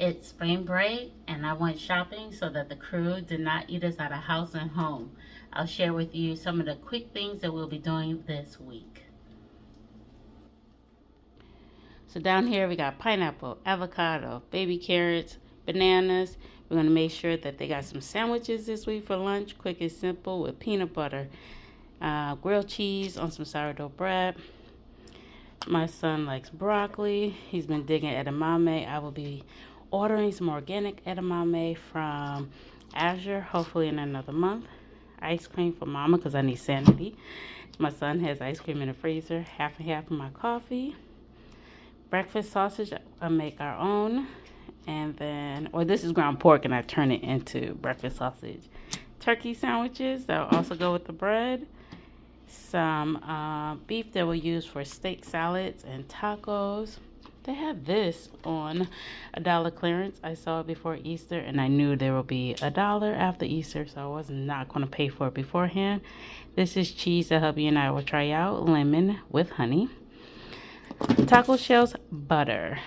It's spring break, and I went shopping so that the crew did not eat us out of house and home. I'll share with you some of the quick things that we'll be doing this week. So down here we got pineapple, avocado, baby carrots, bananas. We're gonna make sure that they got some sandwiches this week for lunch, quick and simple with peanut butter, grilled cheese on some sourdough bread. My son likes broccoli. He's been digging edamame. I will be ordering some organic edamame from Azure, hopefully in another month. Ice cream for mama because I need sanity. My son has ice cream in the freezer, half and half of my coffee. Breakfast sausage, I make our own. And then, or this is ground pork and I turn it into breakfast sausage. Turkey sandwiches that will also go with the bread. Some beef that we'll use for steak salads and tacos. They have this on $1 clearance. I saw it before Easter and I knew there will be $1 after Easter, so I was not going to pay for it beforehand. This is cheese that hubby and I will try out, lemon with honey. Taco shells, butter.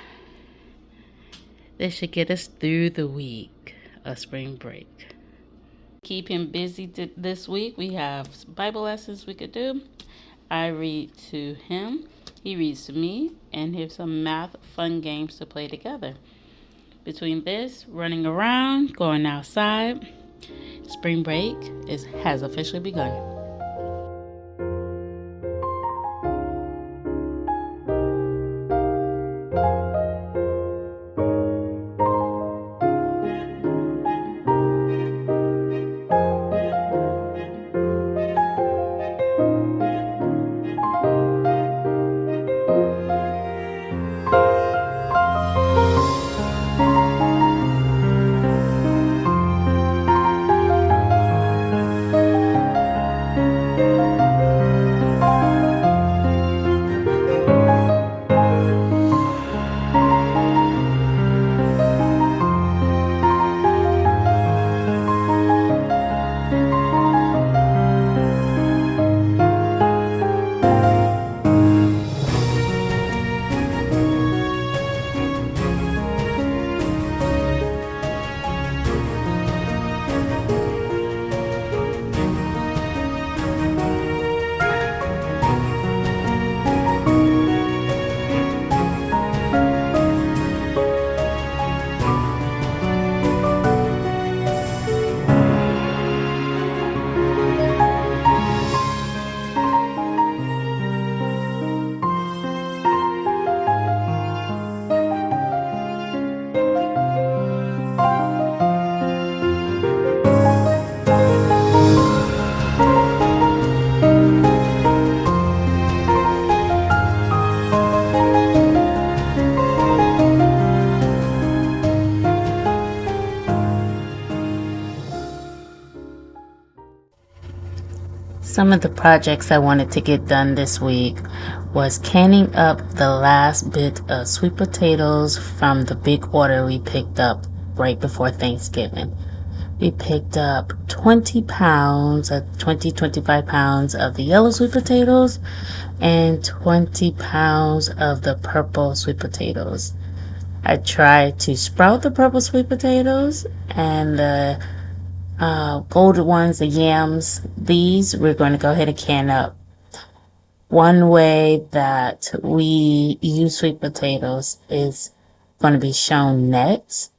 This should get us through the week of spring break. Keep him busy this week. We have Bible lessons we could do. I read to him, he reads to me, and here's some math fun games to play together. Between this, running around, going outside, spring break has officially begun. Some of the projects I wanted to get done this week was canning up the last bit of sweet potatoes from the big order we picked up right before Thanksgiving. We picked up 20 pounds, 25 pounds of the yellow sweet potatoes and 20 pounds of the purple sweet potatoes. I tried to sprout the purple sweet potatoes and the golden ones, the yams. These we're going to go ahead and can up. One way that we use sweet potatoes is going to be shown next.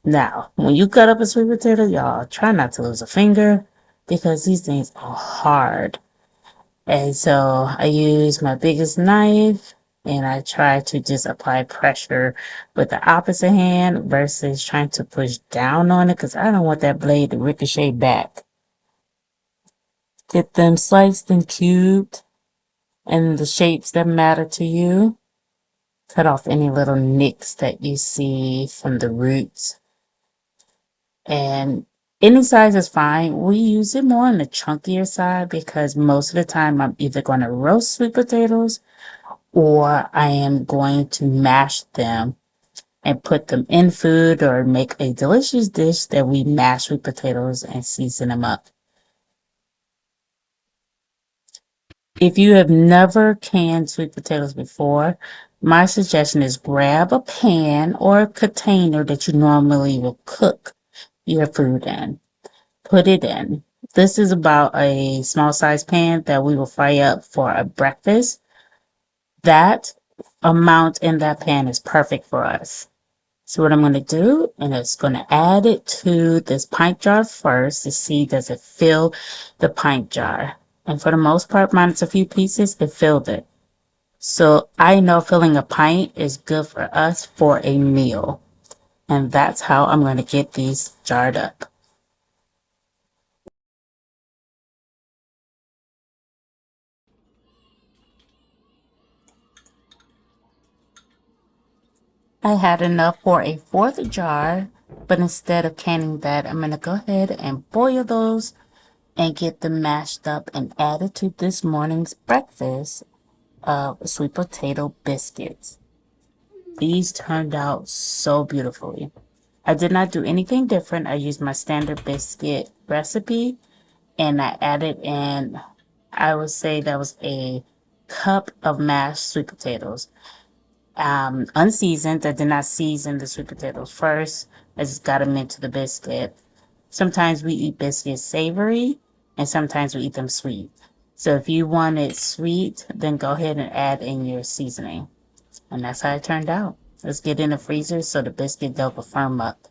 Now, when you cut up a sweet potato, y'all try not to lose a finger because these things are hard. And so I use my biggest knife and I try to just apply pressure with the opposite hand versus trying to push down on it because I don't want that blade to ricochet back. Get them sliced and cubed in the shapes that matter to you. Cut off any little nicks that you see from the roots. And any size is fine. We use it more on the chunkier side because most of the time I'm either going to roast sweet potatoes or I am going to mash them and put them in food or make a delicious dish that we mash sweet potatoes and season them up. If you have never canned sweet potatoes before, My suggestion is grab a pan or a container that you normally will cook your food in. Put it in. This is about a small size pan that we will fry up for a breakfast. That amount in that pan is perfect for us. So what I'm going to do, and it's going to add it to this pint jar first to see does it fill the pint jar. And for the most part, minus a few pieces, it filled it. So I know filling a pint is good for us for a meal. And that's how I'm going to get these jarred up. I had enough for a fourth jar, but instead of canning that, I'm going to go ahead and boil those and get them mashed up and added to this morning's breakfast of sweet potato biscuits. These turned out so beautifully. I did not do anything different. I used my standard biscuit recipe and I added in, I would say that was a cup of mashed sweet potatoes. Unseasoned. I did not season the sweet potatoes first. I just got them into the biscuit. Sometimes we eat biscuits savory and sometimes we eat them sweet. So if you want it sweet, then go ahead and add in your seasoning. And that's how it turned out. Let's get in the freezer so the biscuit dough will firm up.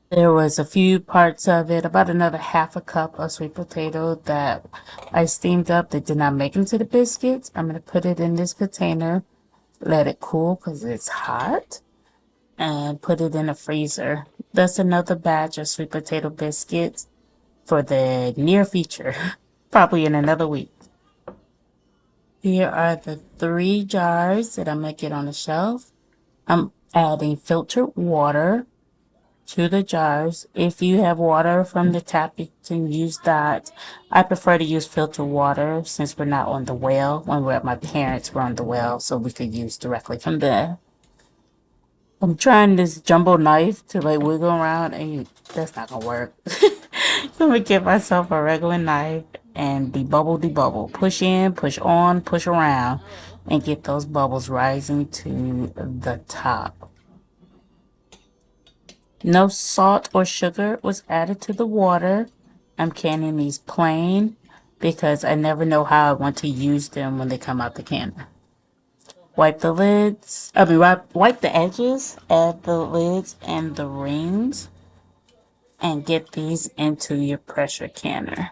There was a few parts of it, about another half a cup of sweet potato that I steamed up that did not make into the biscuits. I'm going to put it in this container, let it cool because it's hot, and put it in the freezer. That's another batch of sweet potato biscuits for the near future, probably in another week. Here are the 3 jars that I'm going to get on the shelf. I'm adding filtered water to the jars. If you have water from the tap, you can use that. I prefer to use filtered water since we're not on the well. When we're at my parents, we're on the well, so we could use directly from there. I'm trying this jumbo knife to like wiggle around, and that's not gonna work. I'm gonna get myself a regular knife and debubble. Push in, push on, push around, and get those bubbles rising to the top. No salt or sugar was added to the water. I'm canning these plain because I never know how I want to use them when they come out the can. Wipe the lids. Wipe the edges, add the lids and the rings, and get these into your pressure canner.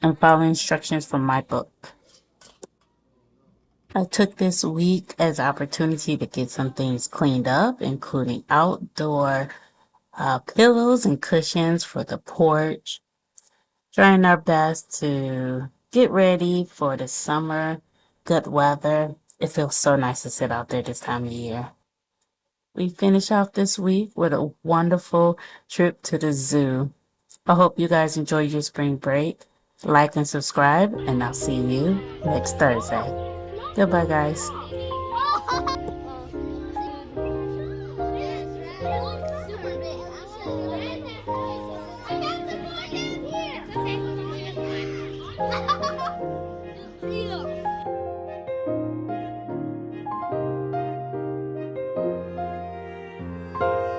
And follow instructions from my book. I took this week as an opportunity to get some things cleaned up, including outdoor pillows and cushions for the porch. Trying our best to get ready for the summer, good weather. It feels so nice to sit out there this time of year. We finish off this week with a wonderful trip to the zoo. I hope you guys enjoy your spring break. Like and subscribe, and I'll see you next Thursday. Goodbye, guys.